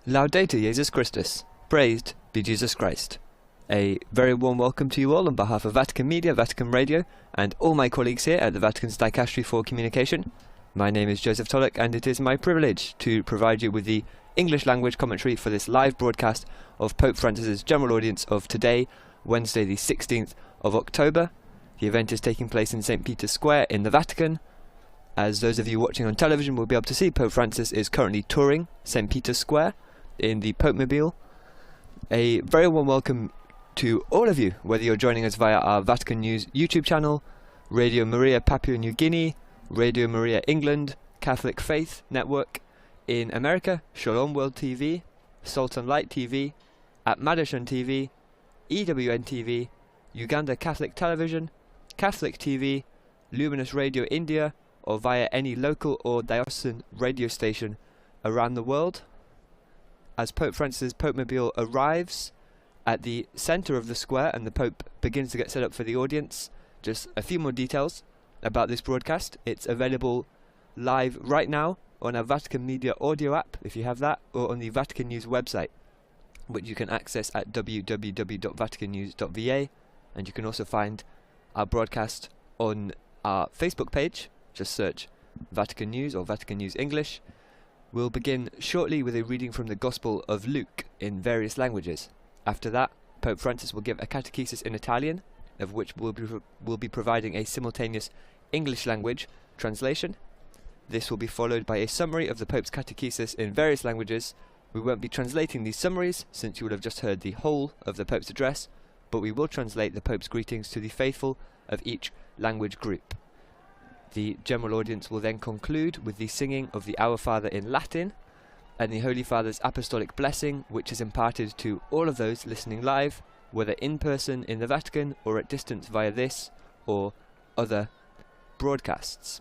Laudetur Jesus Christus. Praised be Jesus Christ. A very warm welcome to you all on behalf of Vatican Media, Vatican Radio, and all my colleagues here at the Vatican's Dicastery for Communication. My name is Joseph Tulloch, and it is my privilege to provide you with the English language commentary for this live broadcast of Pope Francis's general audience of today, Wednesday the 16th of October. The event is taking place in St. Peter's Square in the Vatican. As those of you watching on television will be able to see, Pope Francis is currently touring St. Peter's Square in the Pope-mobile. A very warm welcome to all of you, whether you're joining us via our Vatican News YouTube channel, Radio Maria Papua New Guinea, Radio Maria England, Catholic Faith Network in America, Shalom World TV, Salt and Light TV, at Madison TV, EWN TV, Uganda Catholic Television, Catholic TV, Luminous Radio India, or via any local or diocesan radio station around the world. As Pope Francis' Pope-mobile arrives at the centre of the square and the Pope begins to get set up for the audience, just a few more details about this broadcast. It's available live right now on our Vatican Media audio app, if you have that, or on the Vatican News website, which you can access at www.vaticannews.va, and you can also find our broadcast on our Facebook page. Just search Vatican News or Vatican News English. We'll begin shortly with a reading from the Gospel of Luke in various languages. After that, Pope Francis will give a catechesis in Italian, of which we'll be providing a simultaneous English language translation. This will be followed by a summary of the Pope's catechesis in various languages. We won't be translating these summaries, since you will have just heard the whole of the Pope's address, but we will translate the Pope's greetings to the faithful of each language group. The general audience will then conclude with the singing of the Our Father in Latin and the Holy Father's apostolic blessing, which is imparted to all of those listening live, whether in person in the Vatican or at distance via this or other broadcasts.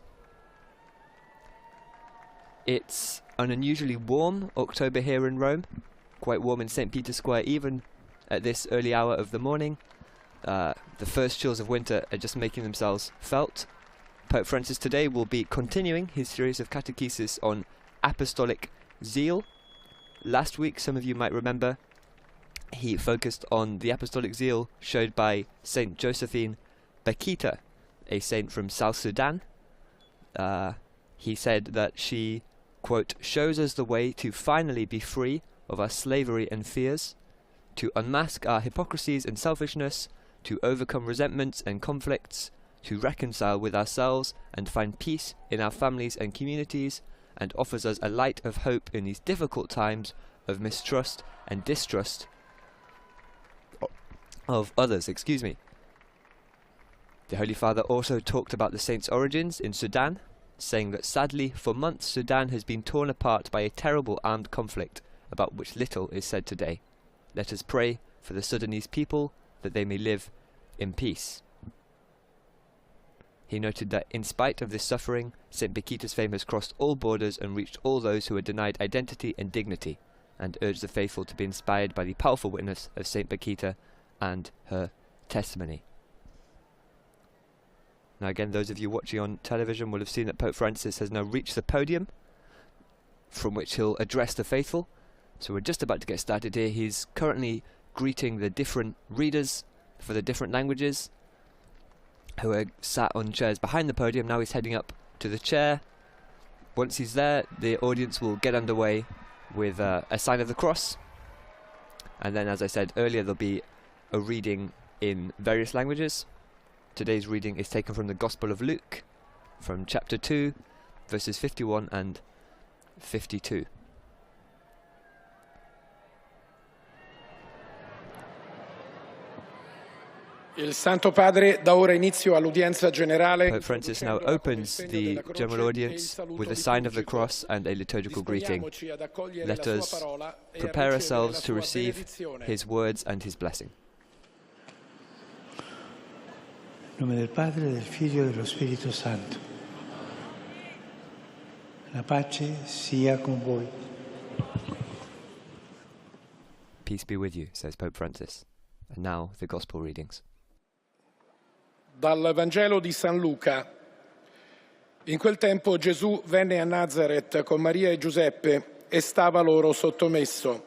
It's an unusually warm October here in Rome, quite warm in St. Peter's Square even at this early hour of the morning. The first chills of winter are just making themselves felt. Pope Francis today will be continuing his series of catechesis on apostolic zeal. Last week, some of you might remember, he focused on the apostolic zeal showed by Saint Josephine Bakita, a saint from South Sudan. He said that she, quote, shows us the way to finally be free of our slavery and fears, to unmask our hypocrisies and selfishness, to overcome resentments and conflicts, to reconcile with ourselves and find peace in our families and communities, and offers us a light of hope in these difficult times of mistrust and distrust of others. The Holy Father also talked about the saint's origins in Sudan, saying that sadly for months Sudan has been torn apart by a terrible armed conflict about which little is said today. Let us pray for the Sudanese people that they may live in peace. He noted that in spite of this suffering, St. Bakita's fame has crossed all borders and reached all those who are denied identity and dignity, and urged the faithful to be inspired by the powerful witness of St. Bakita and her testimony. Now again, those of you watching on television will have seen that Pope Francis has now reached the podium from which he'll address the faithful. So we're just about to get started here. He's currently greeting the different readers for the different languages who are sat on chairs behind the podium. Now he's heading up to the chair. Once he's there, the audience will get underway with a sign of the cross. And then, as I said earlier, there'll be a reading in various languages. Today's reading is taken from the Gospel of Luke, from chapter 2, verses 51 and 52. Il Santo Padre dà ora inizio all'udienza generale. Pope Francis now opens the general audience with a sign of the cross and a liturgical greeting. Let us prepare ourselves to receive his words and his blessing. In nome del Padre, del Figlio e dello Spirito Santo. La pace sia con voi. Peace be with you, says Pope Francis. And now the Gospel readings. Dal Vangelo di San Luca. In quel tempo Gesù venne a Nazaret con Maria e Giuseppe e stava loro sottomesso.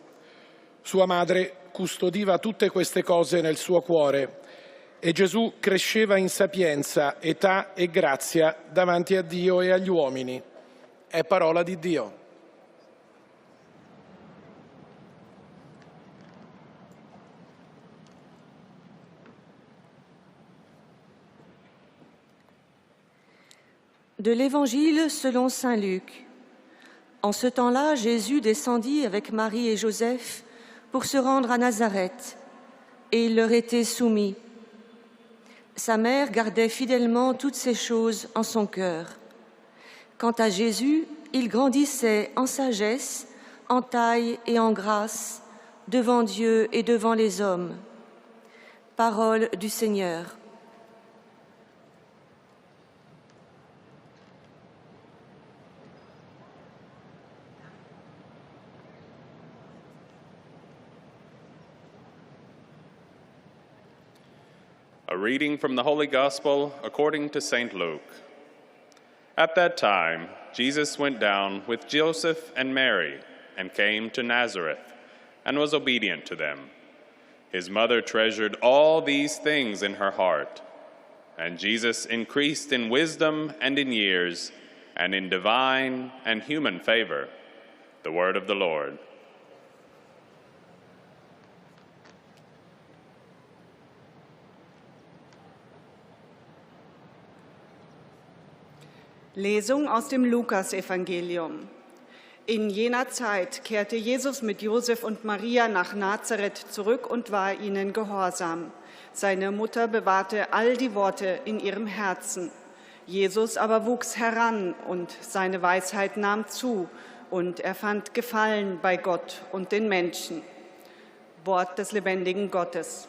Sua madre custodiva tutte queste cose nel suo cuore e Gesù cresceva in sapienza, età e grazia davanti a Dio e agli uomini. È parola di Dio. De l'Évangile selon saint Luc. En ce temps-là, Jésus descendit avec Marie et Joseph pour se rendre à Nazareth, et il leur était soumis. Sa mère gardait fidèlement toutes ces choses en son cœur. Quant à Jésus, il grandissait en sagesse, en taille et en grâce, devant Dieu et devant les hommes. Parole du Seigneur. A reading from the Holy Gospel according to St. Luke. At that time, Jesus went down with Joseph and Mary and came to Nazareth and was obedient to them. His mother treasured all these things in her heart. And Jesus increased in wisdom and in years and in divine and human favor. The word of the Lord. Lesung aus dem Lukasevangelium. In jener Zeit kehrte Jesus mit Josef und Maria nach Nazareth zurück und war ihnen gehorsam. Seine Mutter bewahrte all die Worte in ihrem Herzen. Jesus aber wuchs heran und seine Weisheit nahm zu und er fand Gefallen bei Gott und den Menschen. Wort des lebendigen Gottes.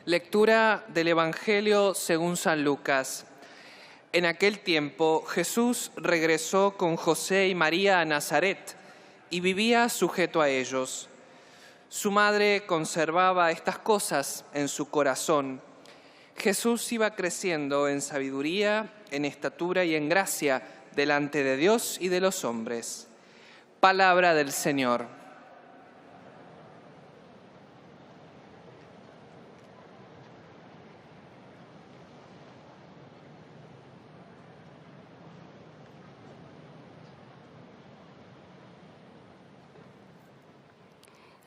Lectura del Evangelio según San Lucas. En aquel tiempo Jesús regresó con José y María a Nazaret y vivía sujeto a ellos. Su madre conservaba estas cosas en su corazón. Jesús iba creciendo en sabiduría, en estatura y en gracia delante de Dios y de los hombres. Palabra del Señor.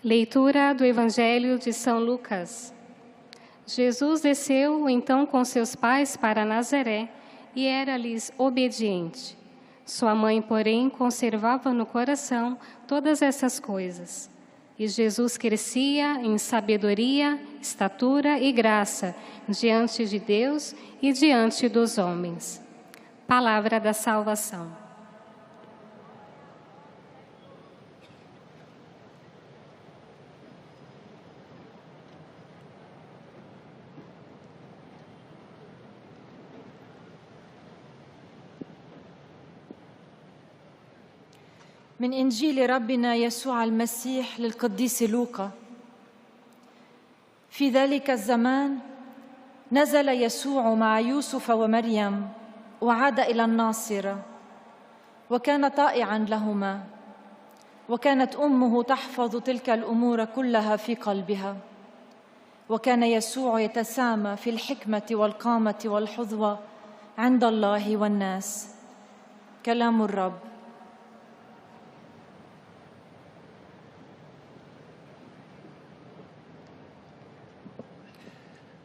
Leitura do Evangelho de São Lucas. Jesus desceu então com seus pais para Nazaré e era-lhes obediente. Sua mãe, porém, conservava no coração todas essas coisas. E Jesus crescia em sabedoria, estatura e graça diante de Deus e diante dos homens. Palavra da salvação. من إنجيل ربنا يسوع المسيح للقديس لوقا. في ذلك الزمان نزل يسوع مع يوسف ومريم وعاد إلى الناصرة وكان طائعا لهما وكانت أمه تحفظ تلك الأمور كلها في قلبها وكان يسوع يتسامى في الحكمة والقامة والحظوة عند الله والناس. كلام الرب.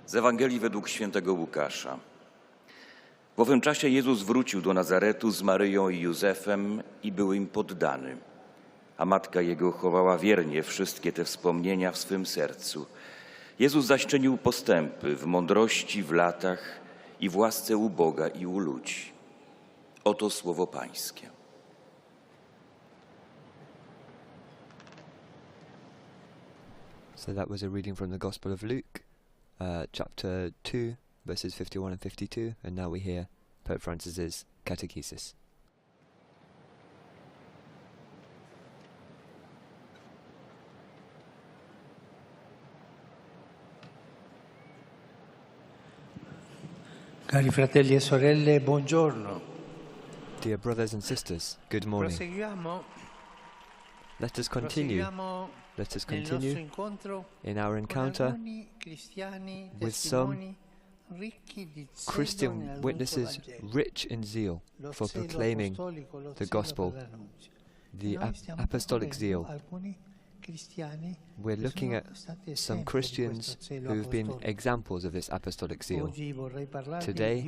Z Ewangelii według świętego Łukasza. W owym czasie Jezus wrócił do Nazaretu z Maryją i Józefem i był im poddany, a matka Jego chowała wiernie wszystkie te wspomnienia w swym sercu. Jezus zaś czynił postępy w mądrości, w latach i w łasce u Boga i u ludzi. Oto słowo Pańskie. So that was a reading from the Gospel of Luke. Chapter 2, verses 51 and 52, and now we hear Pope Francis's catechesis. Cari fratelli e sorelle, buongiorno. Dear brothers and sisters, good morning. Let us continue in our encounter with some Christian witnesses rich in zeal for proclaiming the gospel, the apostolic zeal. We're looking at some Christians who've been examples of this apostolic zeal. Today,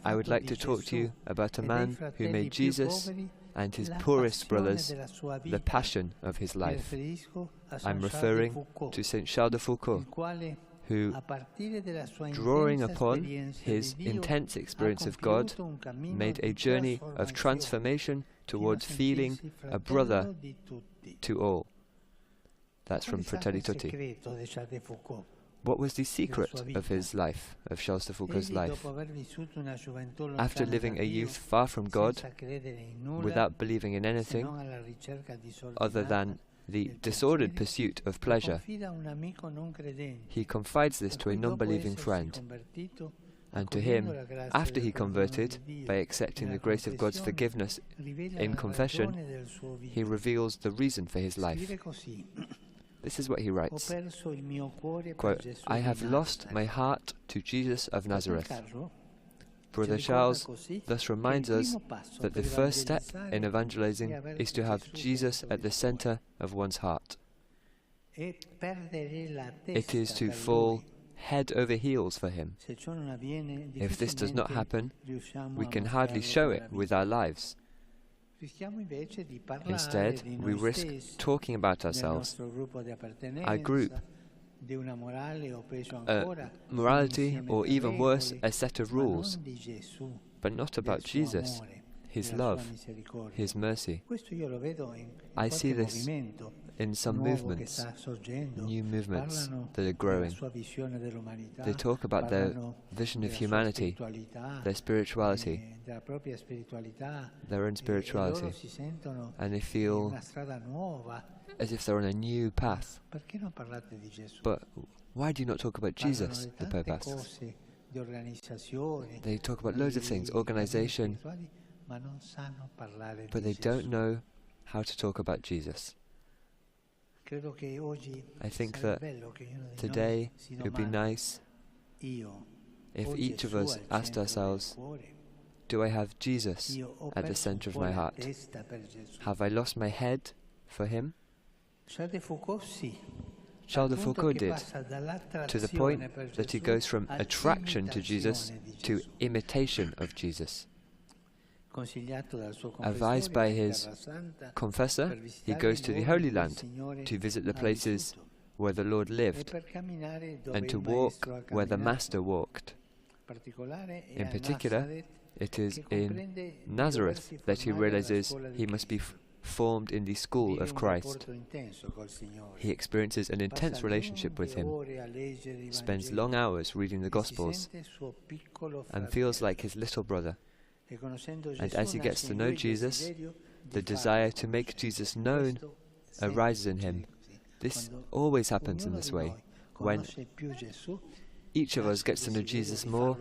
I would like to talk to you about a man who made Jesus and his poorest brothers the passion of his life. I'm referring to Saint Charles de Foucault, who, drawing upon his intense experience of God, made a journey of transformation towards feeling a brother to all. That's from Fratelli Tutti. What was the secret of his life, of Charles de Foucault's life? After living a youth far from God, without believing in anything other than the disordered pursuit of pleasure, he confides this to a non-believing friend. And to him, after he converted, by accepting the grace of God's forgiveness in confession, he reveals the reason for his life. This is what he writes, quote, "I have lost my heart to Jesus of Nazareth." Brother Charles thus reminds us that the first step in evangelizing is to have Jesus at the center of one's heart. It is to fall head over heels for him. If this does not happen, we can hardly show it with our lives. Instead, we risk talking about ourselves, our group, morality, or even worse, a set of rules, but not about Jesus, His love, His mercy. I see this in some movements, new movements that are growing. They talk about their vision of humanity, their spirituality, their own spirituality, and they feel as if they're on a new path. But why do you not talk about Jesus, the Pope asks? They talk about loads of things, organization, but they don't know how to talk about Jesus. I think that today it would be nice if each of us asked ourselves, do I have Jesus at the center of my heart? Have I lost my head for Him? Charles de Foucault did, to the point that he goes from attraction to Jesus to imitation of Jesus. Advised by his confessor, he goes to the Holy Land to visit the places where the Lord lived and to walk where the Master walked. In particular, it is in Nazareth that he realizes he must be formed in the school of Christ. He experiences an intense relationship with Him, spends long hours reading the Gospels, and feels like his little brother. And as he gets to know Jesus, the desire to make Jesus known arises in him. This always happens in this way. When each of us gets to know Jesus more,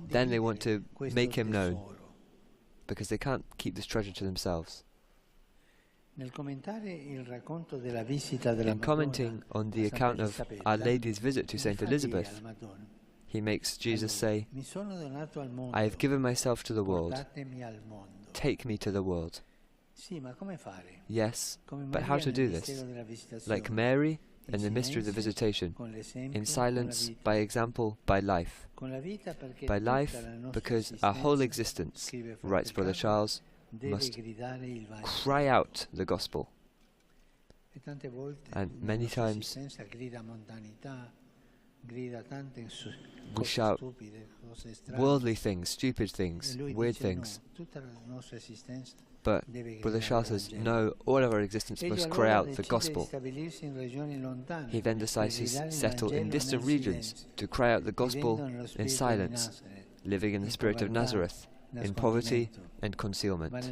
then they want to make Him known, because they can't keep this treasure to themselves. In commenting on the account of Our Lady's visit to St. Elizabeth, he makes Jesus say, "I have given myself to the world. Take me to the world." Yes, but how to do this? Like Mary in the mystery of the visitation, in silence, by example, by life. By life, because our whole existence, writes Brother Charles, must cry out the gospel. And many times we shout worldly things, stupid things, weird things. But Brother Charles says, no, all of our existence must cry out the gospel. He then decides to settle in distant regions to cry out the gospel in silence, living in the spirit of Nazareth, in poverty and concealment.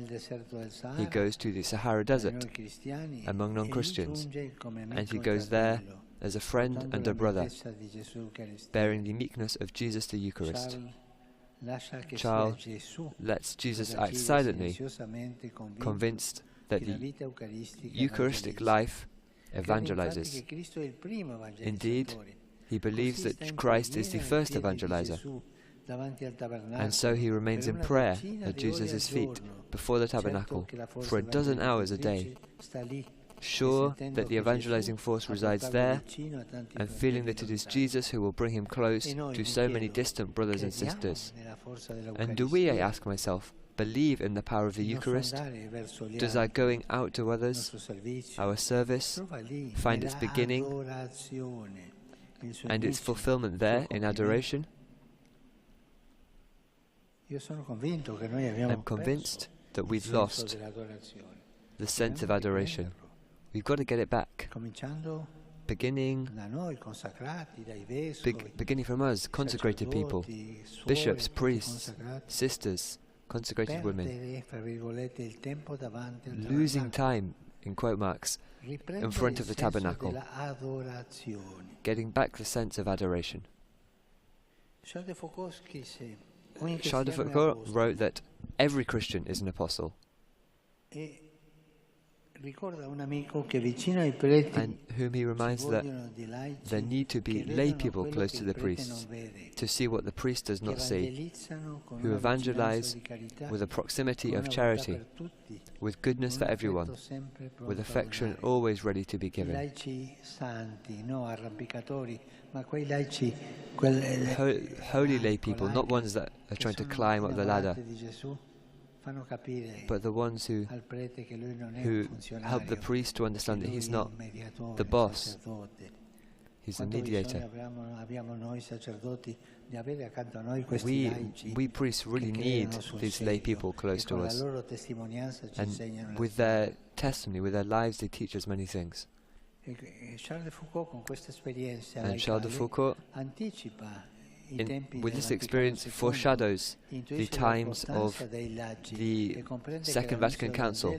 He goes to the Sahara Desert among non-Christians, and he goes there as a friend and a brother, bearing the meekness of Jesus the Eucharist. Charles lets Jesus act silently, convinced that the Eucharistic life evangelizes. Indeed, he believes that Christ is the first evangelizer, and so he remains in prayer at Jesus' feet before the tabernacle for a dozen hours a day, sure that the evangelizing force resides there, and feeling that it is Jesus who will bring him close to so many distant brothers and sisters. And do we, I ask myself, believe in the power of the Eucharist? Does our going out to others, our service, find its beginning and its fulfillment there in adoration? I'm convinced that we've lost the sense of adoration. We've got to get it back. Beginning from us, consecrated people, bishops, priests, sisters, consecrated women, losing time, in quote marks, in front of the tabernacle, getting back the sense of adoration. Charles de Foucault wrote that every Christian is an apostle, and whom he reminds that there need to be lay people close to the priests, to see what the priest does not see, who evangelize with a proximity of charity, with goodness for everyone, with affection always ready to be given. Holy lay people, not ones that are trying to climb up the ladder, but the ones who help the priest to understand that he's not the boss, he's the mediator. We priests really need these lay people close to us, and with their testimony, with their lives, they teach us many things. And Charles de Foucault, with this experience, foreshadows the times of the Second Vatican Council.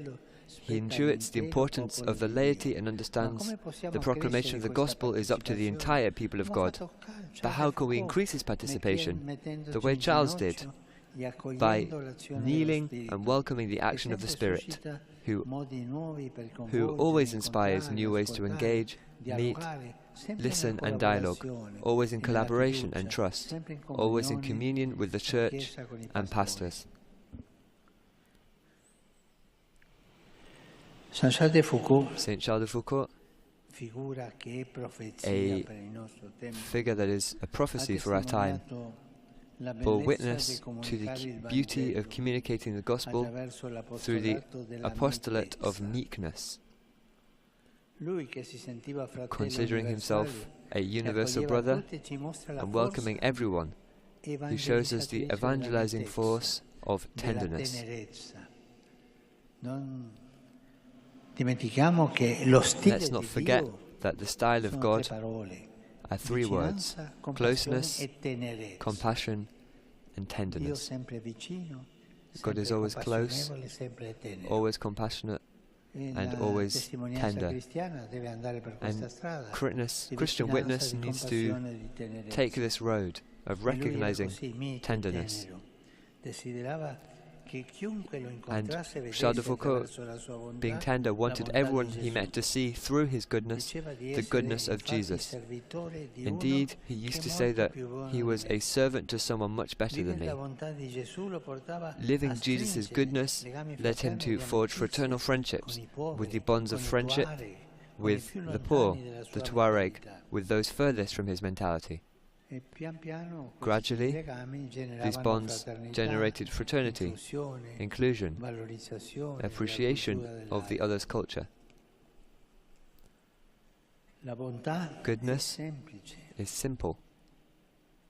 He intuits the importance of the laity and understands the proclamation of the gospel is up to the entire people of God. But how can we increase his participation the way Charles did? By kneeling and welcoming the action of the Spirit, who always inspires new ways to engage, meet, listen and dialogue, always in collaboration and trust, always in communion with the Church and pastors. Saint Charles de Foucault, a figure that is a prophecy for our time, bore witness to the beauty of communicating the gospel through the apostolate of meekness. Considering himself a universal brother and welcoming everyone, he shows us the evangelizing force of tenderness. Let's not forget that the style of God are three words: closeness, compassion, and tenderness. God is always close, always compassionate, and always tender. And Christian witness needs to take this road of recognizing tenderness. And Charles de Foucault, being tender, wanted everyone he met to see through his goodness the goodness of Jesus. Indeed, he used to say that he was a servant to someone much better than me. Living Jesus' goodness led him to forge fraternal friendships, with the bonds of friendship with the poor, the Tuareg, with those furthest from his mentality. Gradually, these bonds generated fraternity, inclusion, appreciation of the other's culture. Goodness is simple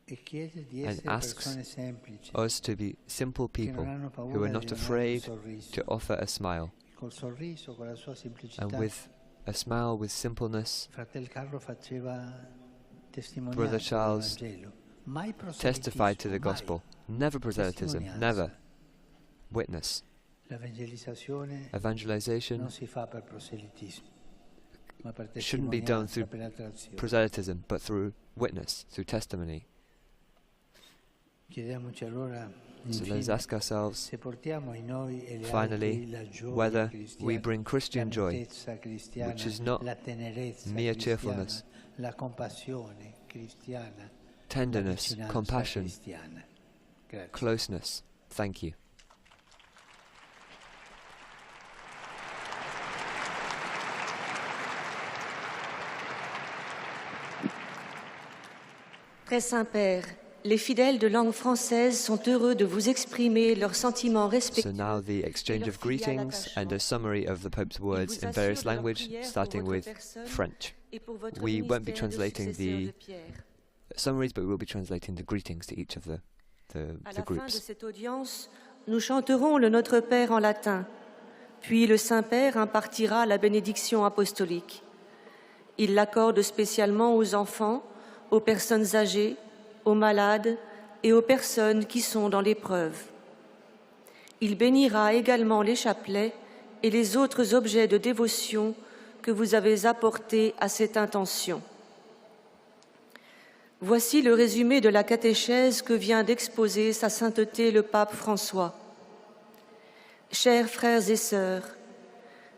and asks us to be simple people who are not afraid to offer a smile. And with a smile, with simpleness, Brother Charles testified to the gospel. Never proselytism, never. Witness. Evangelization It shouldn't be done through proselytism, but through witness, through testimony. So let's ask ourselves, finally, whether we bring Christian joy, which is not mere cheerfulness, tenderness, compassion, closeness. Thank you. Très Saint-Père, les fidèles de langue française sont heureux de vous exprimer leurs sentiments respectueux. So now the exchange of greetings and a summary of the Pope's words in various languages, starting with French. We won't be translating the summaries, but we will be translating the greetings to each of the À la fin de groups. cette audience, nous chanterons le Notre Père en latin, puis le Saint-Père impartira la bénédiction apostolique. Il l'accorde spécialement aux enfants, aux personnes âgées, aux malades et aux personnes qui sont dans l'épreuve. Il bénira également les chapelets et les autres objets de dévotion que vous avez apportés à cette intention. Voici le résumé de la catéchèse que vient d'exposer Sa Sainteté le Pape François. Chers frères et sœurs,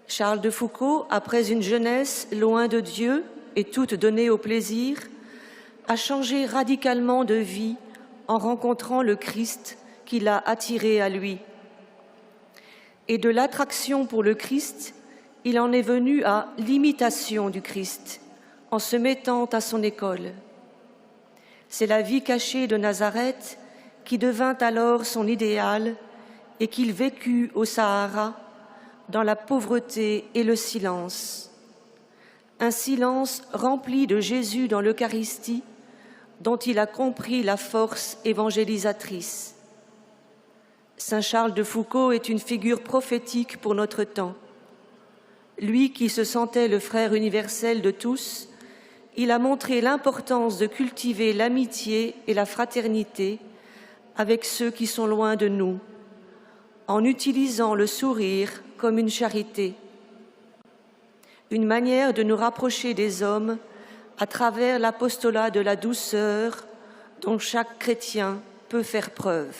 Charles de Foucauld, après une jeunesse loin de Dieu et toute donnée au plaisir, a changé radicalement de vie en rencontrant le Christ qui l'a attiré à lui. Et de l'attraction pour le Christ, il en est venu à l'imitation du Christ, en se mettant à son école. C'est la vie cachée de Nazareth qui devint alors son idéal et qu'il vécut au Sahara, dans la pauvreté et le silence. Un silence rempli de Jésus dans l'Eucharistie, dont il a compris la force évangélisatrice. Saint Charles de Foucauld est une figure prophétique pour notre temps. Lui qui se sentait le frère universel de tous, il a montré l'importance de cultiver l'amitié et la fraternité avec ceux qui sont loin de nous, en utilisant le sourire comme une charité, une manière de nous rapprocher des hommes à travers l'apostolat de la douceur dont chaque chrétien peut faire preuve.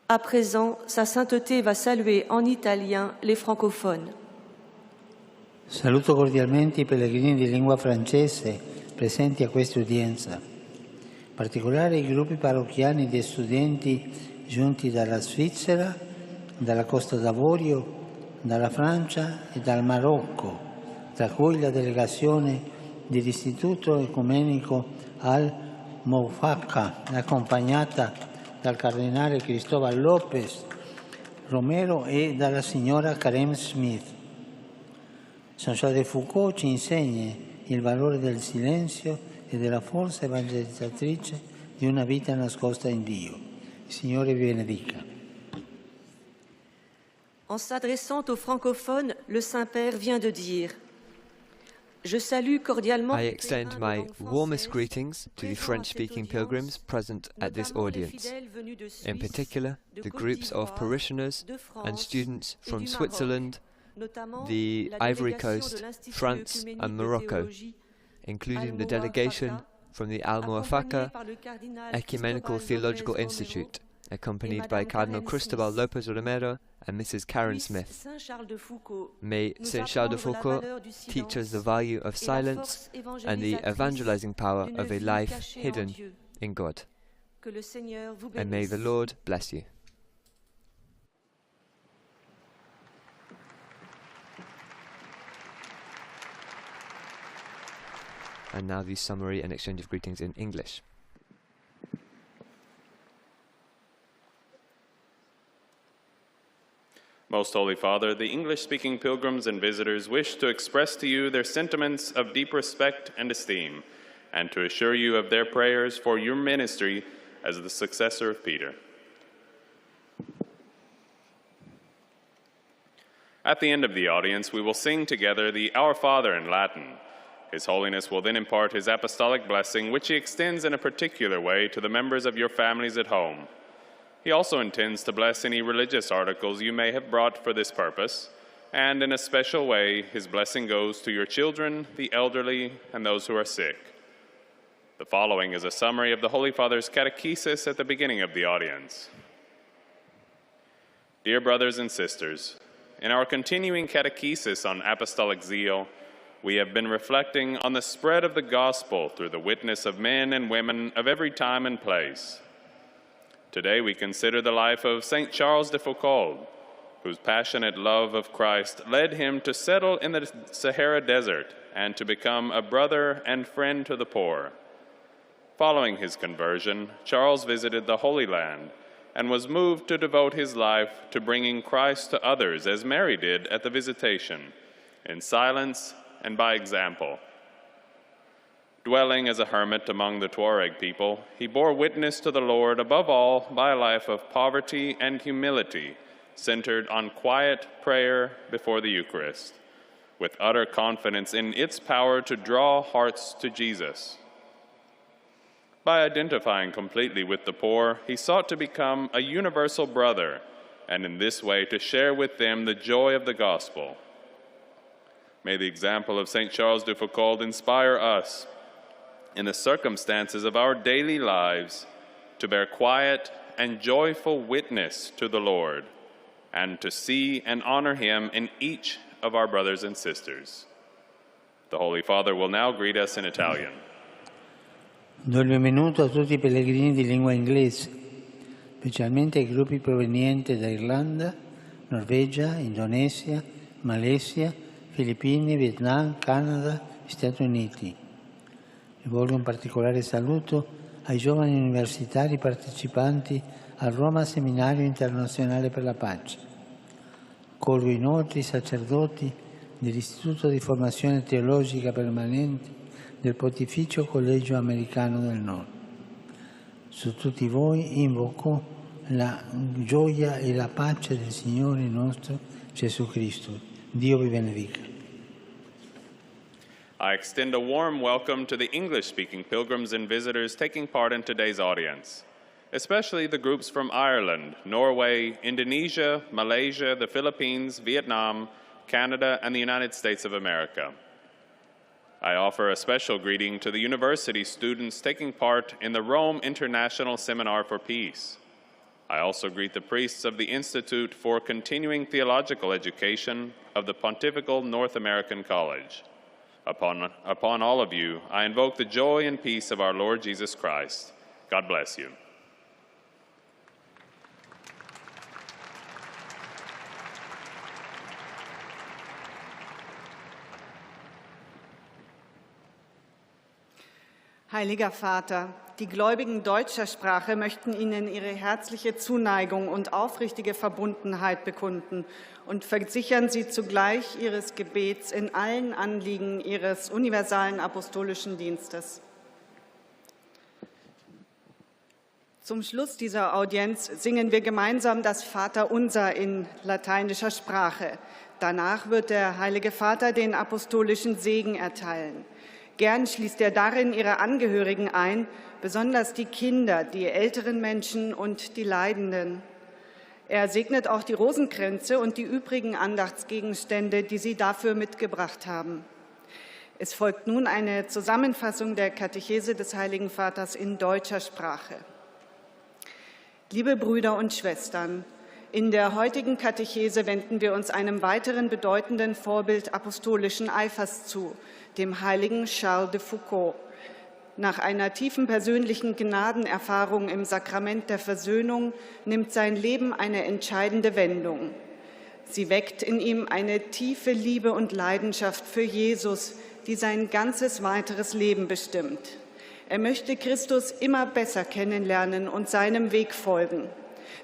À présent, Sa Sainteté va saluer en italien les francophones. Saluto cordialmente i pellegrini di lingua francese presenti a questa udienza, in particolare i gruppi parrocchiani di studenti giunti dalla Svizzera, dalla Costa d'Avorio, dalla Francia e dal Marocco, tra cui la delegazione dell'Istituto Ecumenico al-Moufaka, accompagnata dal cardinale Cristóbal López Romero e dalla signora Karen Smith. Saint Charles de Foucauld ci insegna il valore del silenzio e della forza evangelizzatrice di una vita nascosta in Dio. Il Signore vi benedica. En s'adressant aux francophones, le Saint-Père vient de dire « Je salue cordialement I extend my warmest greetings to the French-speaking pilgrims present at this audience, in particular the groups of parishioners and students from Switzerland, the Ivory Coast, France and Morocco, including the delegation from the Al-Muwafaka Ecumenical Theological Institute, accompanied by Cardinal Cristóbal López Romero and Mrs. Karen Smith. May Saint Charles de Foucauld teach us the value of silence and the evangelizing power of a life hidden in God. And may the Lord bless you. And now the summary and exchange of greetings in English. Most Holy Father, the English-speaking pilgrims and visitors wish to express to you their sentiments of deep respect and esteem, and to assure you of their prayers for your ministry as the successor of Peter. At the end of the audience, we will sing together the Our Father in Latin. His Holiness will then impart his apostolic blessing, which he extends in a particular way to the members of your families at home. He also intends to bless any religious articles you may have brought for this purpose, And in a special way, his blessing goes to your children, the elderly, and those who are sick. The following is a summary of the Holy Father's catechesis at the beginning of the audience. Dear brothers and sisters, in our continuing catechesis on apostolic zeal, we have been reflecting on the spread of the gospel through the witness of men and women of every time and place. Today we consider the life of St. Charles de Foucauld, whose passionate love of Christ led him to settle in the Sahara Desert and to become a brother and friend to the poor. Following his conversion, Charles visited the Holy Land and was moved to devote his life to bringing Christ to others, as Mary did at the Visitation, in silence and by example. Dwelling as a hermit among the Tuareg people, he bore witness to the Lord above all by a life of poverty and humility, centered on quiet prayer before the Eucharist, with utter confidence in its power to draw hearts to Jesus. By identifying completely with the poor, he sought to become a universal brother, and in this way to share with them the joy of the gospel. May the example of St. Charles de Foucauld inspire us, in the circumstances of our daily lives, to bear quiet and joyful witness to the Lord, and to see and honor him in each of our brothers and sisters. The Holy Father will now greet us in Italian. Do il benvenuto a tutti i pellegrini di lingua inglese, specialmente ai gruppi provenienti da Irlanda, Norvegia, Indonesia, Malesia, Filippine, Vietnam, Canada e Stati Uniti. Rivolgo un particolare saluto ai giovani universitari partecipanti al Roma Seminario Internazionale per la Pace. Colgo inoltre i sacerdoti dell'Istituto di Formazione Teologica Permanente del Pontificio Collegio Americano del Nord. Su tutti voi invoco la gioia e la pace del Signore nostro Gesù Cristo. Dio vi benedica. I extend a warm welcome to the English-speaking pilgrims and visitors taking part in today's audience, especially the groups from Ireland, Norway, Indonesia, Malaysia, the Philippines, Vietnam, Canada, and the United States of America. I offer a special greeting to the university students taking part in the Rome International Seminar for Peace. I also greet the priests of the Institute for Continuing Theological Education of the Pontifical North American College. Upon all of you, I invoke the joy and peace of our Lord Jesus Christ. God bless you. Heiliger Vater, die Gläubigen deutscher Sprache möchten Ihnen ihre herzliche Zuneigung und aufrichtige Verbundenheit bekunden und versichern Sie zugleich Ihres Gebets in allen Anliegen Ihres universalen apostolischen Dienstes. Zum Schluss dieser Audienz singen wir gemeinsam das Vaterunser in lateinischer Sprache. Danach wird der Heilige Vater den apostolischen Segen erteilen. Gern schließt er darin ihre Angehörigen ein, besonders die Kinder, die älteren Menschen und die Leidenden. Er segnet auch die Rosenkränze und die übrigen Andachtsgegenstände, die sie dafür mitgebracht haben. Es folgt nun eine Zusammenfassung der Katechese des Heiligen Vaters in deutscher Sprache. Liebe Brüder und Schwestern, in der heutigen Katechese wenden wir uns einem weiteren bedeutenden Vorbild apostolischen Eifers zu, dem heiligen Charles de Foucauld. Nach einer tiefen persönlichen Gnadenerfahrung im Sakrament der Versöhnung nimmt sein Leben eine entscheidende Wendung. Sie weckt in ihm eine tiefe Liebe und Leidenschaft für Jesus, die sein ganzes weiteres Leben bestimmt. Er möchte Christus immer besser kennenlernen und seinem Weg folgen.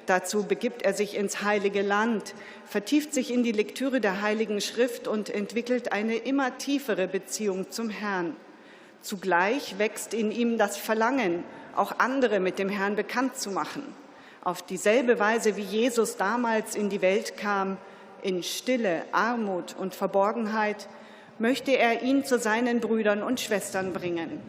Dazu begibt er sich ins Heilige Land, vertieft sich in die Lektüre der Heiligen Schrift und entwickelt eine immer tiefere Beziehung zum Herrn. Zugleich wächst in ihm das Verlangen, auch andere mit dem Herrn bekannt zu machen. Auf dieselbe Weise, wie Jesus damals in die Welt kam, in Stille, Armut und Verborgenheit, möchte er ihn zu seinen Brüdern und Schwestern bringen.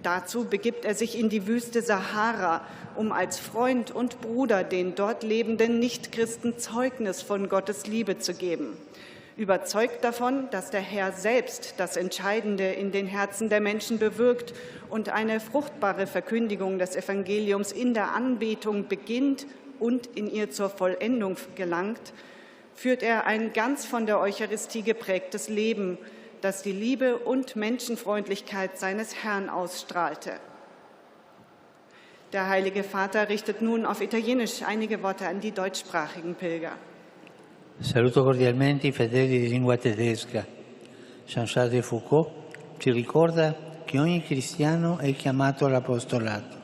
Dazu begibt er sich in die Wüste Sahara, um als Freund und Bruder den dort lebenden Nichtchristen Zeugnis von Gottes Liebe zu geben. überzeugt davon, dass der Herr selbst das Entscheidende in den Herzen der Menschen bewirkt und eine fruchtbare Verkündigung des Evangeliums in der Anbetung beginnt und in ihr zur Vollendung gelangt, führt er ein ganz von der Eucharistie geprägtes Leben, das die Liebe und Menschenfreundlichkeit seines Herrn ausstrahlte. Der Heilige Vater richtet nun auf Italienisch einige Worte an die deutschsprachigen Pilger. Saluto cordialmente i fedeli di lingua tedesca. Jean-Charles de Foucault ci ricorda che ogni cristiano è chiamato all'apostolato.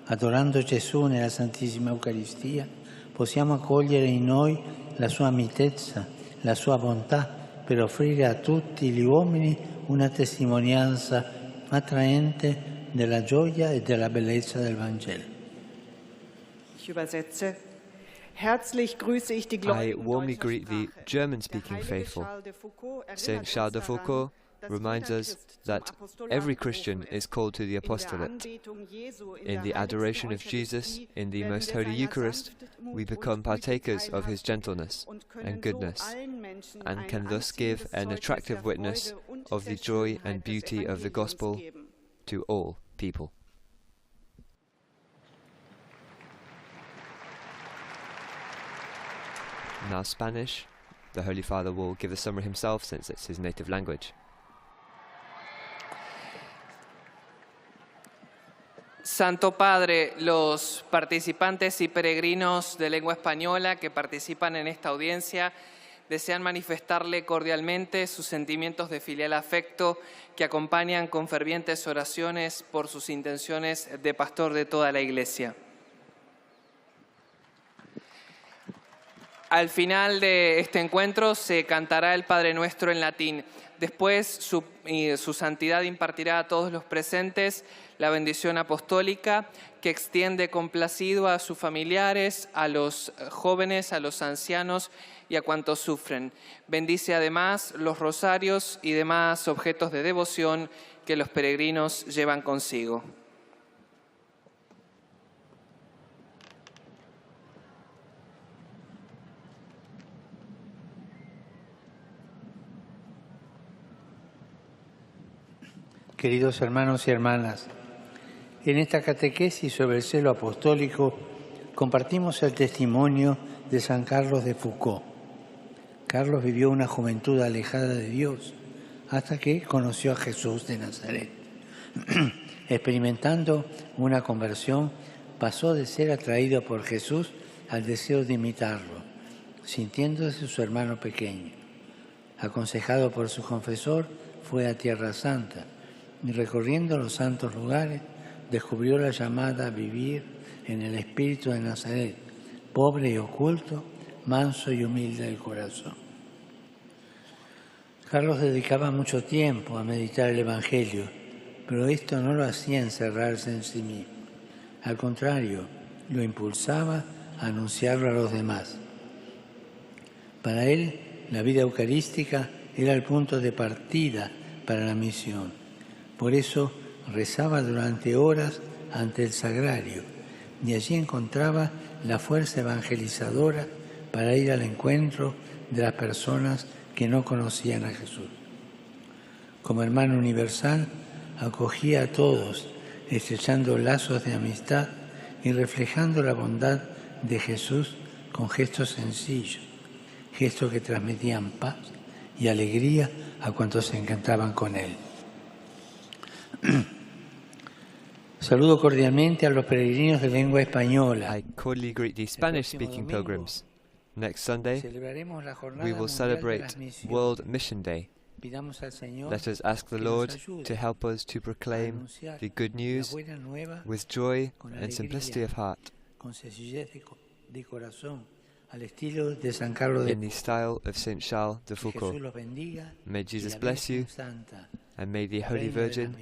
Adorando Gesù nella Santissima Eucaristia, possiamo accogliere in noi la sua mitezza, la sua bontà, per offrire a tutti gli uomini una testimonianza attraente della gioia e della bellezza del Vangelo. Ich übersetze. Herzlich grüße ich die I Gläubigen warmly deutscher greet the Sprache. German-speaking Der heilige faithful. Charles de Foucault Saint erinnert Charles de uns daran, Foucault dass reminds jeder us Christ zum that Apostolat every berufen Christian ist. is called to the In der apostolate. Anbetung Jesu, in In der the adoration of heiligsten Jesus, Eucharistie, in the werden most wir holy seiner Eucharist, Sanftmut we und become Güte partakers of his teilhaben gentleness und können and so goodness, allen Menschen and ein can thus give anziehendes an Zeugnis attractive der witness Freude und of der the joy Schönheit and des beauty of the Evangeliums gospel geben. to all people. Now Spanish. The Holy Father will give the summary himself since it's his native language. Santo Padre, los participantes y peregrinos de lengua española que participan en esta audiencia desean manifestarle cordialmente sus sentimientos de filial afecto que acompañan con fervientes oraciones por sus intenciones de pastor de toda la Iglesia. Al final de este encuentro se cantará el Padre Nuestro en latín. Después su santidad impartirá a todos los presentes la bendición apostólica que extiende complacido a sus familiares, a los jóvenes, a los ancianos y a cuantos sufren. Bendice además los rosarios y demás objetos de devoción que los peregrinos llevan consigo. Queridos hermanos y hermanas, en esta catequesis sobre el celo apostólico compartimos el testimonio de San Carlos de Foucault. Carlos vivió una juventud alejada de Dios hasta que conoció a Jesús de Nazaret. Experimentando una conversión, pasó de ser atraído por Jesús al deseo de imitarlo, sintiéndose su hermano pequeño. Aconsejado por su confesor, fue a Tierra Santa y recorriendo los santos lugares, descubrió la llamada a vivir en el espíritu de Nazaret, pobre y oculto, manso y humilde de corazón. Carlos dedicaba mucho tiempo a meditar el Evangelio, pero esto no lo hacía encerrarse en sí mismo. Al contrario, lo impulsaba a anunciarlo a los demás. Para él, la vida eucarística era el punto de partida para la misión. Por eso rezaba durante horas ante el sagrario y allí encontraba la fuerza evangelizadora para ir al encuentro de las personas que no conocían a Jesús. Como hermano universal, acogía a todos, estrechando lazos de amistad y reflejando la bondad de Jesús con gestos sencillos, gestos que transmitían paz y alegría a cuantos se encantaban con él. Saludo cordialmente a los peregrinos de lengua española. I cordially greet the Spanish-speaking pilgrims. Next Sunday, we will celebrate World Mission Day. Let us ask the Lord to help us to proclaim the good news with joy and simplicity of heart, in the style of Saint Charles de Foucault. May Jesus bless you, and may the Holy Virgin,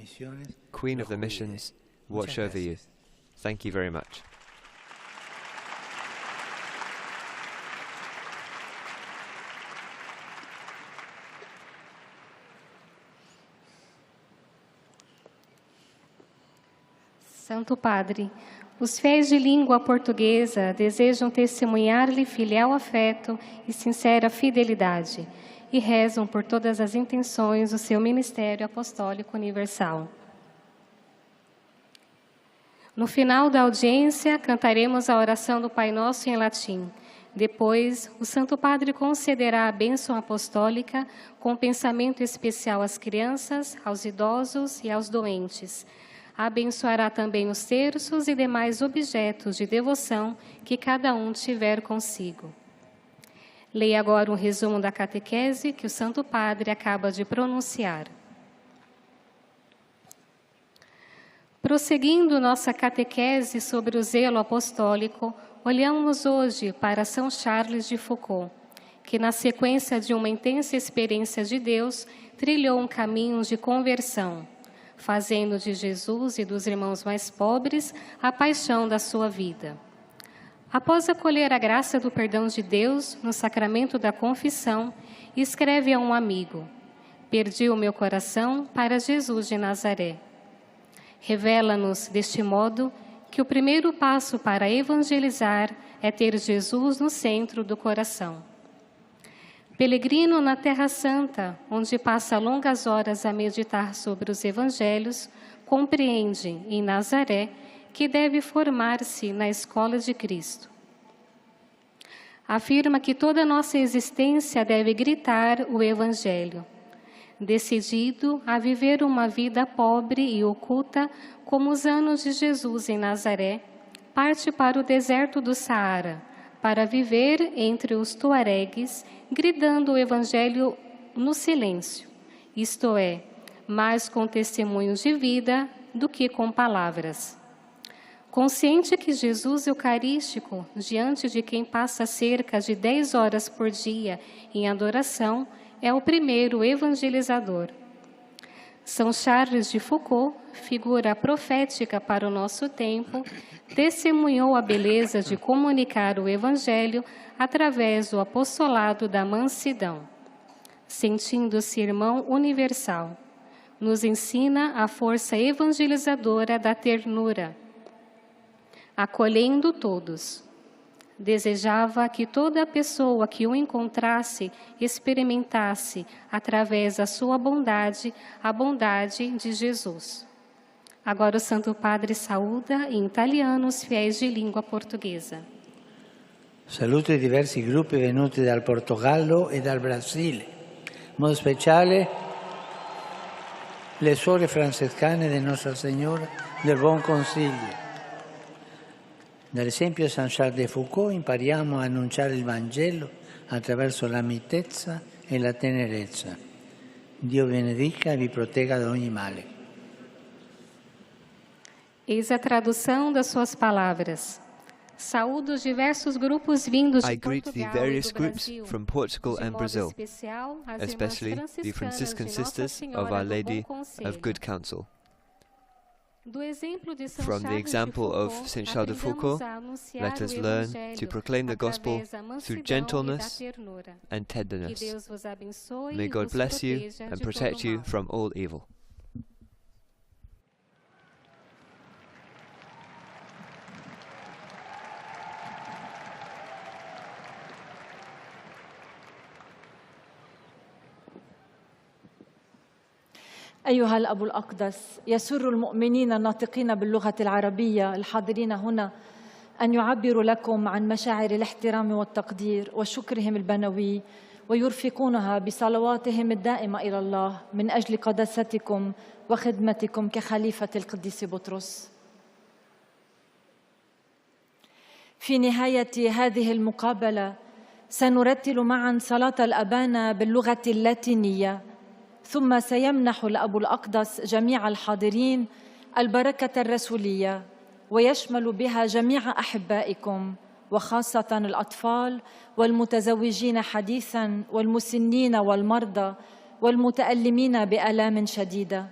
Queen of the Missions, watch over you. Thank you very much. Santo Padre, os fiéis de língua portuguesa desejam testemunhar-lhe filial afeto e sincera fidelidade. e rezam por todas as intenções do seu ministério apostólico universal. No final da audiência, cantaremos a oração do Pai Nosso em latim. Depois, o Santo Padre concederá a bênção apostólica com pensamento especial às crianças, aos idosos e aos doentes. Abençoará também os terços e demais objetos de devoção que cada um tiver consigo. Leia agora um resumo da catequese que o Santo Padre acaba de pronunciar. Prosseguindo nossa catequese sobre o zelo apostólico, olhamos hoje para São Charles de Foucault, que na sequência de uma intensa experiência de Deus, trilhou um caminho de conversão, fazendo de Jesus e dos irmãos mais pobres a paixão da sua vida. Após acolher a graça do perdão de Deus no sacramento da confissão, escreve a um amigo: "Perdi o meu coração para Jesus de Nazaré." Revela-nos, deste modo, que o primeiro passo para evangelizar é ter Jesus no centro do coração. Peregrino na Terra Santa, onde passa longas horas a meditar sobre os evangelhos, compreende, em Nazaré, que deve formar-se na escola de Cristo. Afirma que toda nossa existência deve gritar o Evangelho. Decidido a viver uma vida pobre e oculta, como os anos de Jesus em Nazaré, parte para o deserto do Saara, para viver entre os tuaregues, gritando o Evangelho no silêncio, isto é, mais com testemunhos de vida do que com palavras. Consciente que Jesus Eucarístico, diante de quem passa cerca de 10 horas por dia em adoração, é o primeiro evangelizador. São Charles de Foucault, figura profética para o nosso tempo, testemunhou a beleza de comunicar o Evangelho através do apostolado da mansidão. Sentindo-se irmão universal, nos ensina a força evangelizadora da ternura, acolhendo todos. Desejava que toda pessoa que o encontrasse experimentasse, através da sua bondade, a bondade de Jesus. Agora o Santo Padre saúda em italiano os fiéis de língua portuguesa. Saluto i diversi gruppi venuti dal Portogallo e dal Brasile, in modo speciale le suore francescane di Nostra Signora del Buon Consiglio. Dall'esempio di San Charles de Foucault impariamo a annunciare il Vangelo attraverso la mitezza e la tenerezza. Dio vi benedica e vi protegga da ogni male. Eis a tradução das suas palavras. Saúdo os diversos grupos vindos de Portugal e do Brasil, from Portugal and Brazil, especial as especially the Franciscan Sisters of Our Lady of Good Counsel. From the example of St. Charles de Foucault, let us learn to proclaim the gospel through gentleness and tenderness. May God bless you and protect you from all evil. أيها الأب الأقدس، يسر المؤمنين الناطقين باللغة العربية الحاضرين هنا أن يعبروا لكم عن مشاعر الاحترام والتقدير وشكرهم البنوي ويرفقونها بصلواتهم الدائمة إلى الله من أجل قداستكم وخدمتكم كخليفة القديس بطرس. في نهاية هذه المقابلة سنرتل معا صلاة الأبانا باللغة اللاتينية، ثم سيمنح الأب الأقدس جميع الحاضرين البركة الرسولية، ويشمل بها جميع أحبائكم وخاصة الأطفال والمتزوجين حديثاً والمسنين والمرضى والمتألمين بآلام شديدة.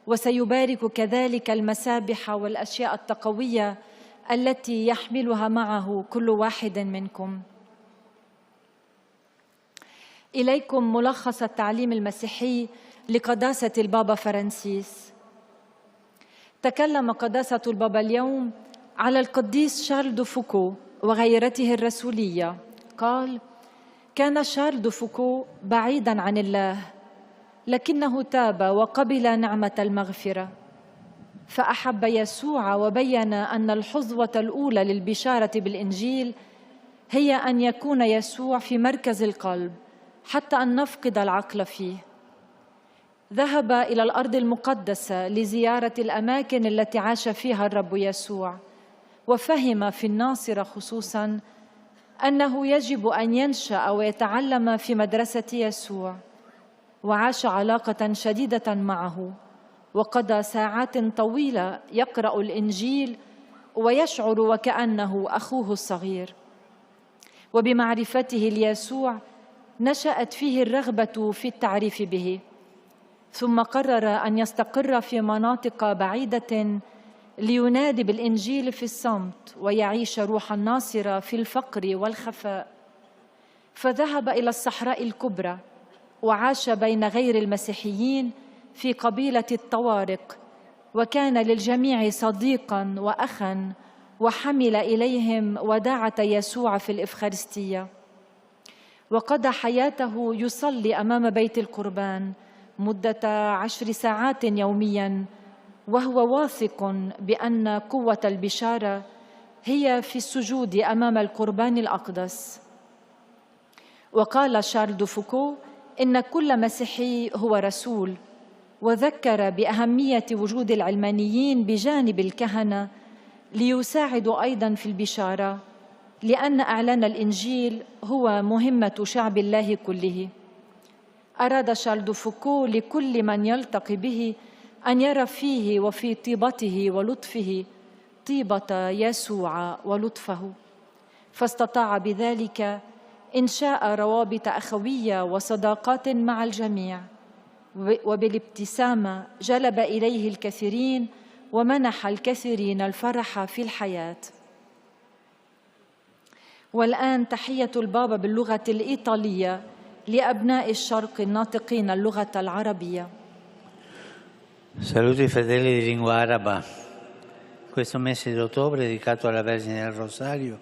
وسيبارك كذلك المسابح والأشياء التقوية التي يحملها معه كل واحد منكم. إليكم ملخص التعليم المسيحي لقداسة البابا فرانسيس. تكلم قداسة البابا اليوم على القديس شارل دو فوكو وغيرته الرسولية. قال: كان شارل دو فوكو بعيداً عن الله، لكنه تاب وقبل نعمة المغفرة، فأحب يسوع وبين أن الحظوة الأولى للبشارة بالإنجيل هي أن يكون يسوع في مركز القلب حتى أن نفقد العقل فيه. ذهب إلى الأرض المقدسة لزيارة الأماكن التي عاش فيها الرب يسوع، وفهم في الناصرة خصوصاً أنه يجب أن ينشأ ويتعلم في مدرسة يسوع، وعاش علاقة شديدة معه، وقضى ساعات طويلة يقرأ الإنجيل ويشعر وكأنه أخوه الصغير. وبمعرفته ليسوع نشأت فيه الرغبة في التعريف به، ثم قرر أن يستقر في مناطق بعيدة لينادي بالإنجيل في الصمت ويعيش روح الناصرة في الفقر والخفاء. فذهب إلى الصحراء الكبرى وعاش بين غير المسيحيين في قبيلة الطوارق، وكان للجميع صديقاً وأخاً، وحمل إليهم وداعة يسوع في الإفخارستية. وقضى حياته يصلي أمام بيت القربان مدة 10 ساعات يومياً، وهو واثق بأن قوة البشارة هي في السجود أمام القربان الأقدس. وقال شارل دو فوكو إن كل مسيحي هو رسول، وذكر بأهمية وجود العلمانيين بجانب الكهنة ليساعدوا أيضاً في البشارة، لأن إعلان الإنجيل هو مهمة شعب الله كله. أراد شارل دو فوكو لكل من يلتقي به أن يرى فيه وفي طيبته ولطفه طيبة يسوع ولطفه، فاستطاع بذلك إنشاء روابط أخوية وصداقات مع الجميع، وبالابتسامة جلب إليه الكثيرين ومنح الكثيرين الفرح في الحياة. والآن تحية البابا باللغة الإيطالية لأبناء الشرق الناطقين اللغة العربية. Saluti fedeli di lingua araba. Questo mese di ottobre dedicato alla Vergine del Rosario,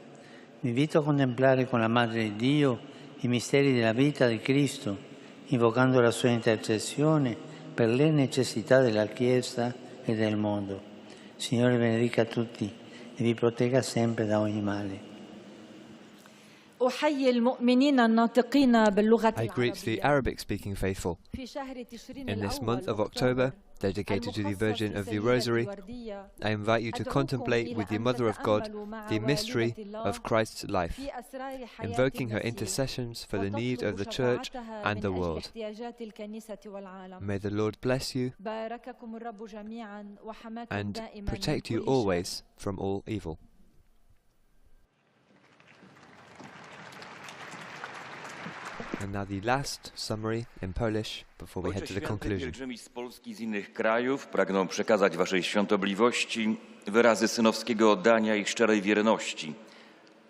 vi invito a contemplare con la Madre di Dio i misteri della vita di Cristo, invocando la sua intercessione per le necessità della Chiesa e del mondo. Signore benedica tutti e vi protegga sempre da ogni male. أحيي المؤمنين الناطقين باللغة I greet the Arabic-speaking faithful in this month of October, dedicated to the Virgin of the Rosary. I invite you to contemplate with the Mother of God the mystery of Christ's life, invoking her intercessions for the need of the Church and the world. May the Lord bless you and protect you always from all evil. And now the last summary in Polish before we head to the conclusion. Pielgrzymi z Polski i z innych krajów pragną przekazać Waszej świątobliwości wyrazy synowskiego oddania i szczerej wierności,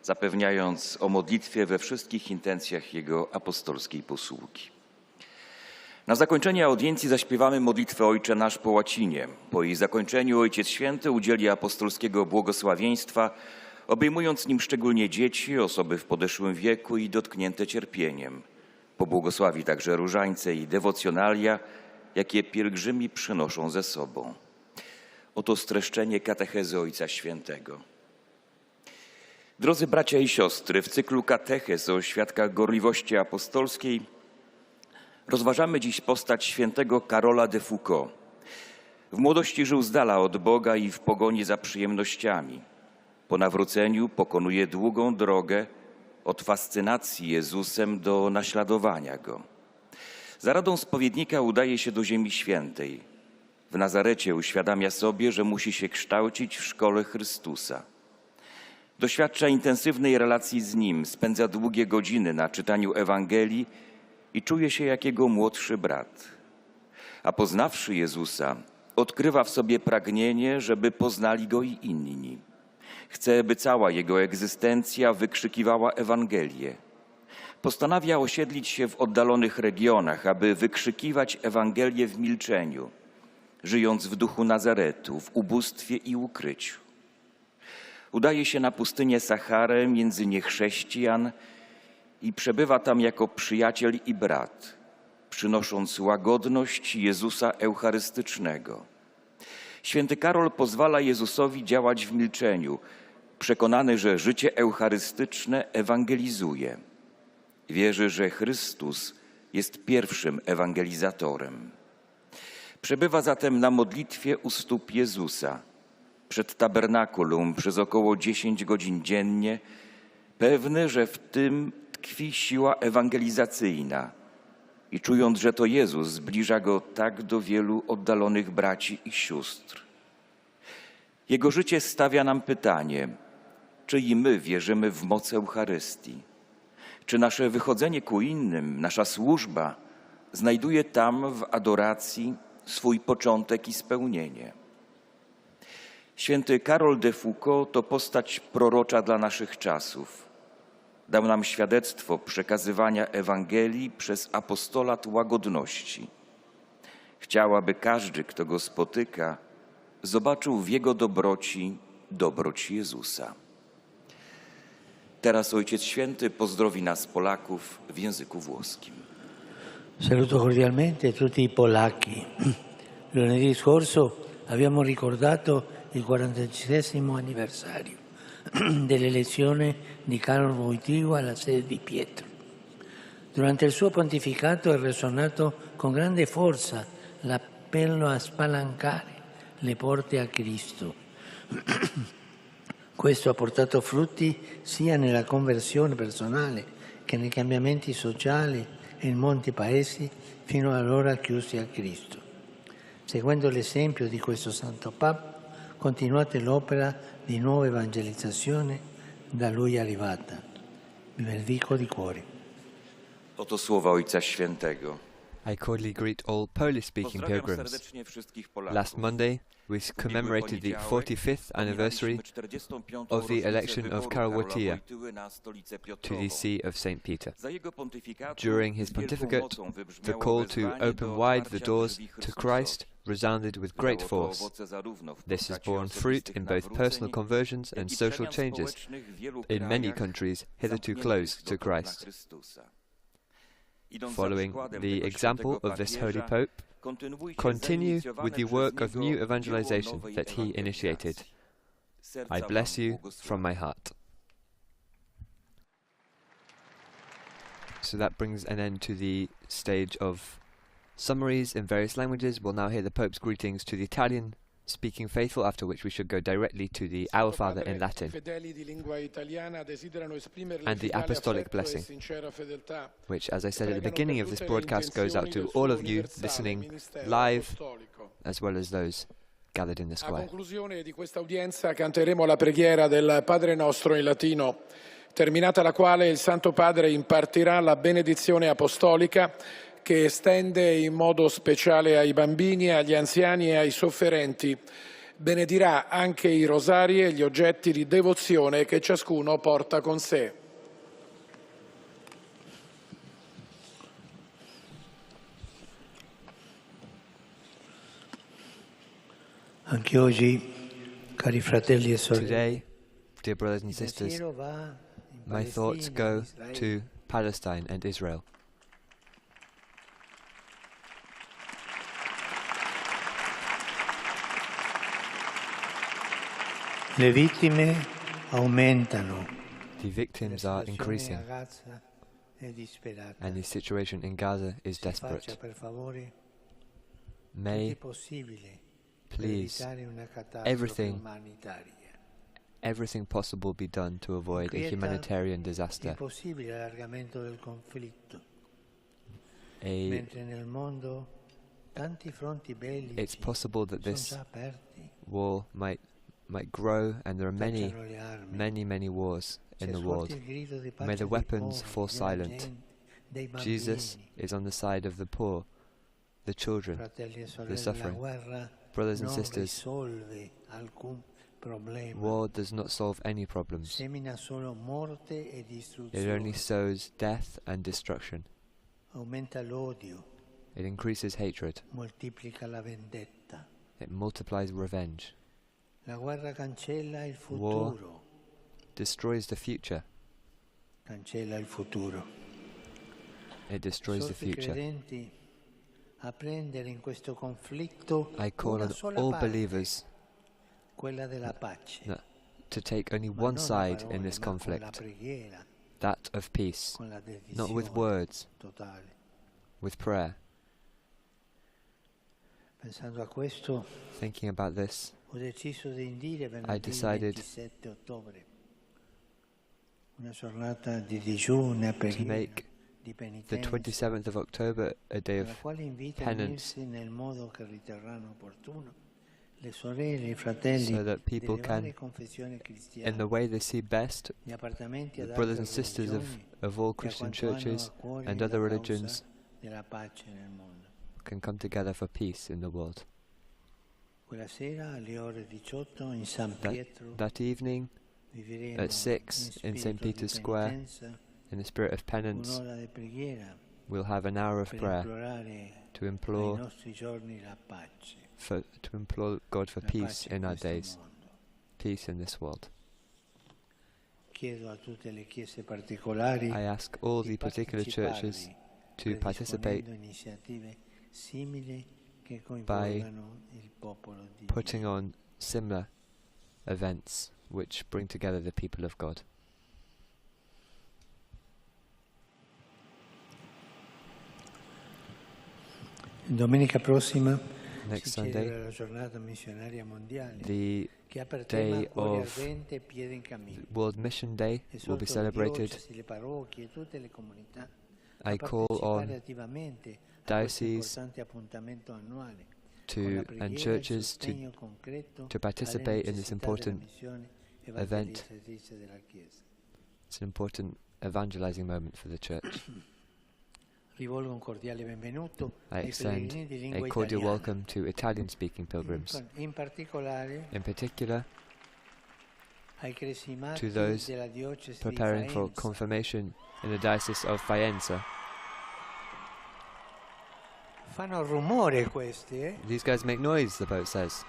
zapewniając o modlitwie we wszystkich intencjach Jego apostolskiej posługi. Na zakończenie audiencji zaśpiewamy modlitwę Ojcze Nasz po łacinie. Po jej zakończeniu Ojciec Święty udzieli apostolskiego błogosławieństwa, obejmując nim szczególnie dzieci, osoby w podeszłym wieku i dotknięte cierpieniem. Pobłogosławi także różańce i dewocjonalia, jakie pielgrzymi przynoszą ze sobą. Oto streszczenie katechezy Ojca Świętego. Drodzy bracia i siostry, w cyklu katechez o świadkach gorliwości apostolskiej rozważamy dziś postać świętego Karola de Foucauld. W młodości żył z dala od Boga i w pogoni za przyjemnościami. Po nawróceniu pokonuje długą drogę od fascynacji Jezusem do naśladowania Go. Za radą spowiednika udaje się do Ziemi Świętej. W Nazarecie uświadamia sobie, że musi się kształcić w szkole Chrystusa. Doświadcza intensywnej relacji z Nim, spędza długie godziny na czytaniu Ewangelii i czuje się jak Jego młodszy brat. A poznawszy Jezusa, odkrywa w sobie pragnienie, żeby poznali Go i inni. Chce, by cała jego egzystencja wykrzykiwała Ewangelię. Postanawia osiedlić się w oddalonych regionach, aby wykrzykiwać Ewangelię w milczeniu, żyjąc w duchu Nazaretu, w ubóstwie i ukryciu. Udaje się na pustynię Saharę między niechrześcijan i przebywa tam jako przyjaciel i brat, przynosząc łagodność Jezusa eucharystycznego. Święty Karol pozwala Jezusowi działać w milczeniu, przekonany, że życie eucharystyczne ewangelizuje. Wierzy, że Chrystus jest pierwszym ewangelizatorem. Przebywa zatem na modlitwie u stóp Jezusa, przed tabernakulum przez około 10 godzin dziennie, pewny, że w tym tkwi siła ewangelizacyjna i czując, że to Jezus zbliża go tak do wielu oddalonych braci i sióstr. Jego życie stawia nam pytanie, czy i my wierzymy w moc Eucharystii? Czy nasze wychodzenie ku innym, nasza służba znajduje tam w adoracji swój początek i spełnienie? Święty Karol de Foucault to postać prorocza dla naszych czasów. Dał nam świadectwo przekazywania Ewangelii przez apostolat łagodności. Chciał, aby każdy, kto go spotyka, zobaczył w jego dobroci dobroć Jezusa. Teraz Ojciec Święty pozdrowi nas Polaków w języku włoskim. Saluto cordialmente tutti i polacchi. Lunedì scorso abbiamo ricordato il 46° anniversario dell'elezione di Carlo Wojtyła alla sede di Pietro. Durante il suo pontificato è risuonato con grande forza l'appello a spalancare le porte a Cristo. Questo ha portato frutti sia nella conversione personale che nei cambiamenti sociali in molti paesi fino ad allora chiusi a Cristo. Seguendo l'esempio di questo Santo Papa, continuate l'opera di nuova evangelizzazione da lui arrivata. Vi benedico di cuore. Oto słowa Ojca Świętego. I cordially greet all Polish-speaking Pozdrawiam pilgrims. serdecznie wszystkich Polaków. Last Monday, we commemorated the 45th anniversary of the election of Karol Wojtyła to the See of St. Peter. During his pontificate, the call to open wide the doors to Christ resounded with great force. This has borne fruit in both personal conversions and social changes in many countries hitherto closed to Christ. Following the example of this Holy Pope, continue with the work of new evangelization that he initiated. I bless you from my heart. So that brings an end to the stage of summaries in various languages. We'll now hear the Pope's greetings to the Italian-speaking faithful, after which we should go directly to the Our Father in Latin and the Apostolic Blessing, which, as I said at the beginning of this broadcast, goes out to all of you listening live, as well as those gathered in the square. A conclusione di questa udienza canteremo la preghiera del Padre Nostro in latino, terminata la quale il Santo Padre impartirà la benedizione apostolica che estende in modo speciale ai bambini, agli anziani e ai sofferenti. Benedirà anche i rosari e gli oggetti di devozione che ciascuno porta con sé. Anche oggi, cari fratelli e sorelle, Today, dear brothers and sisters, my thoughts go to Palestine and Israel. Le vittime aumentano. The victims are increasing, and the situation in Gaza is desperate. May, please, everything possible be done to avoid a humanitarian disaster. It's possible that this war might grow, and there are many wars in the world. May the weapons fall silent. Jesus is on the side of the poor, the children, the suffering. Brothers and sisters, war does not solve any problems. It only sows death and destruction. It increases hatred. It multiplies revenge. War destroys the future. cancella il futuro. It destroys the future. A prendere in questo conflitto I call una on sola all parte, believers quella della pace. to take only Ma one non a side parole, in this ma con la conflict, preghiera, that of peace, con la not with decisione words, totale. with prayer. Pensando a questo, Thinking about this, ho deciso di indire I venerdì decided 27 ottobre una giornata di digiuno e to preghiera, make di the penitenza, 27th of October a day alla of quale invito a penance, unirsi nel modo che riterranno opportuno le sorelle e i fratelli so that people delle varie can, confessioni in cristiane, the way they see best, gli appartenenti the ad brothers altre and sisters religioni of all e a Christian quanto hanno churches a cuore and la other causa religions della pace nel mondo. can come together for peace in the world. Quella sera alle ore 18 in San Pietro That evening, vivremo at 6 in St. spirito di Peter's Square, penitenza in the spirit of penance, un'ora di preghiera we'll have an hour of per prayer implorare to ai implore nostri giorni la pace, God for la peace pace in our questo days, mondo. peace in this world. Chiedo a tutte le chiese particolari I ask all di the particular churches to participate predisponendo iniziative simili che coinvolgano il popolo di putting Dio. on similar events which bring together the people of God. Domenica prossima Next si Sunday, celebra la giornata missionaria mondiale the che ha per tema day Cuore of Ardente e Piede in Cammino. World Mission Day will be Esorto le celebrated. diocesi, le parrocchie e tutte le comunità I a call partecipare on attivamente a questo dioceses importante appuntamento annuale con la and preghiera e il churches sostegno concreto to alle participate in this necessità important della missione event. evangelizzatrice della Chiesa. It's an important evangelizing moment for the church. Rivolgo un cordiale benvenuto I ai extend pellegrini di a lingua cordial italiana. welcome to Italian-speaking pilgrims, In particolare in particular ai cresimati to those della diocesi preparing di for Faenza. confirmation in the Diocese of Faenza. Fanno rumore questi, These guys make noise, the boat says.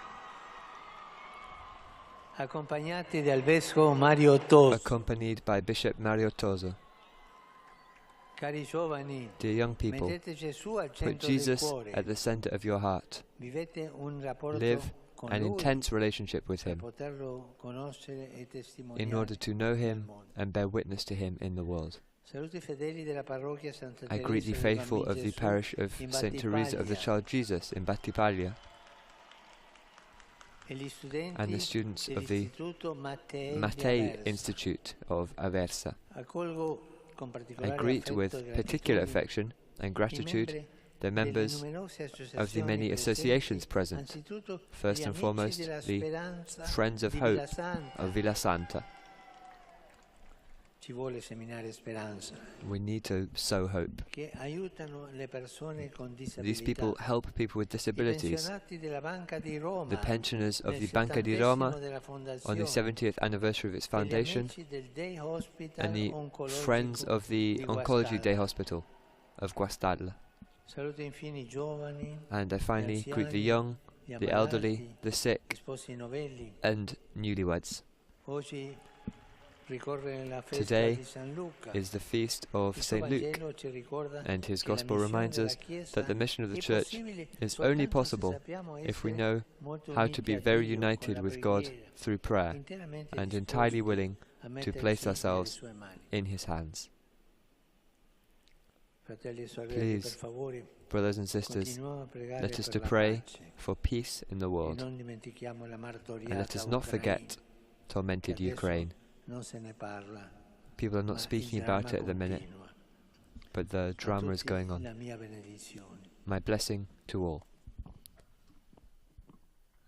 accompagnati dal vescovo Mario Toso. Accompanied by Bishop Mario Toso. Cari giovani, Dear young people, mettete Gesù al put centro del Jesus cuore. at the center of your heart. Vivete un rapporto Live con an lui intense relationship with per Him poterlo conoscere e testimoniare in order to know nel Him mondo. and bear witness to Him in the world. Saluto i fedeli della parrocchia Santa I greet the Teresa del faithful Bambino of the Gesù parish of in St. Teresa of the Battipaglia Child Jesus in Battipaglia e gli studenti and the students of the dell'Istituto Mattei di Mattei Aversa. Institute of Aversa. Accolgo con I particolare greet affetto with e particular gratitudine affection and i gratitude membri the delle members numerose of the associazioni many associations presenti, present. anzitutto First gli and Amici foremost, della the Speranza Friends of di Hope Villa Santa. of Villa Santa. Ci vuole seminare speranza, We need to sow hope. che aiutano le persone con These disabilità. people help people with I disabilities. pensionati della Banca di Roma, The pensioners of nel the Banca di 70° Roma della on the fondazione, 70th anniversary of its e gli foundation, amici del Day Hospital and the Oncologico Friends of the di Oncology Day Guastalla. Hospital of Guastalla. Saluto infine i giovani, And I finally gli greet the anziani, young, gli the ammalati, elderly, the gli sick, sposi novelli. and newlyweds. Oggi ricorre la festa Today di San Luca. is the feast of Il suo St. Luke, Vangelo ci ricorda and his che la Gospel missione reminds della us Chiesa that the mission of the è Church possibile is soltanto only se possible sappiamo if we essere know molto how to be uniti a very Dio united con la with God preghiera, through prayer interamente and disposti entirely willing a to mettersi place nelle ourselves sue mani. in His hands. Fratelli e sorelle, Please, per favore, brothers and sisters, continuiamo a pregare let us per to la pray pace for peace in the e world, non dimentichiamo la and martoriata let us not Ucraina, forget che tormented adesso Ukraine. non se ne parla, People are ma not speaking il about dramma it at the minute, continua. but the A drama is tutti going on. la mia benedizione. My blessing to all.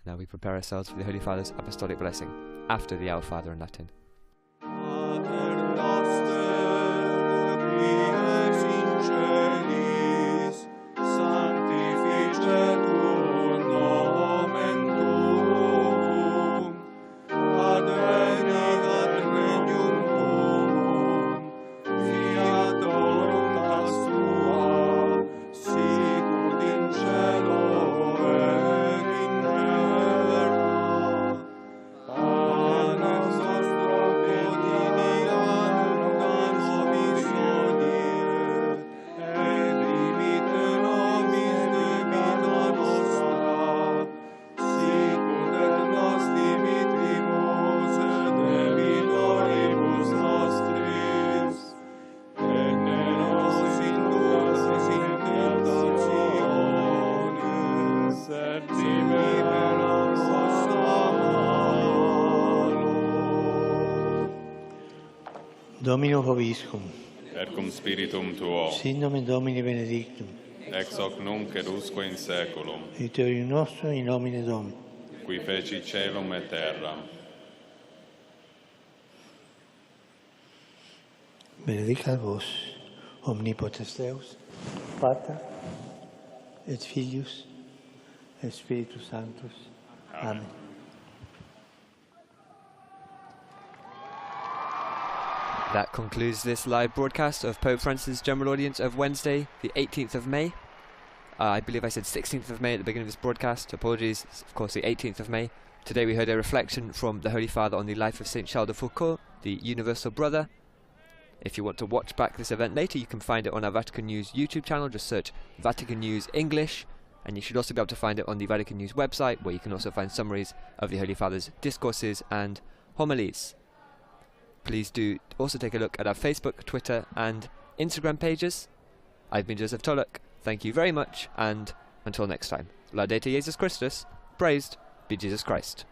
Now we prepare ourselves for the Holy Father's apostolic blessing after the Our Father in Latin. Pater noster, qui es in celis, sanctificetur nomen tuum, adveniat regnum tuum, fiat voluntas tua, sicut in cielo et in terra. Panem nostrum Domino Vobiscum, et cum spiritum tuo, sin nomen Domini benedictum, ex hoc nunc et usque in saeculum, aiuterium nostrum in nomine Domini. qui feci caelum et terra. Benedicat vos, omnipotens Deus, Pater, et Filius, et Spiritus Sanctus. Amen. That concludes this live broadcast of Pope Francis' general audience of Wednesday, the 18th of May. I believe I said 16th of May at the beginning of this broadcast. Apologies, it's of course the 18th of May. Today we heard a reflection from the Holy Father on the life of Saint Charles de Foucauld, the Universal Brother. If you want to watch back this event later, you can find it on our Vatican News YouTube channel. Just search Vatican News English, and you should also be able to find it on the Vatican News website, where you can also find summaries of the Holy Father's discourses and homilies. Please do also take a look at our Facebook, Twitter and Instagram pages. I've been Joseph Tolok. Thank you very much, and until next time. Laudate Jesus Christus. Praised be Jesus Christ.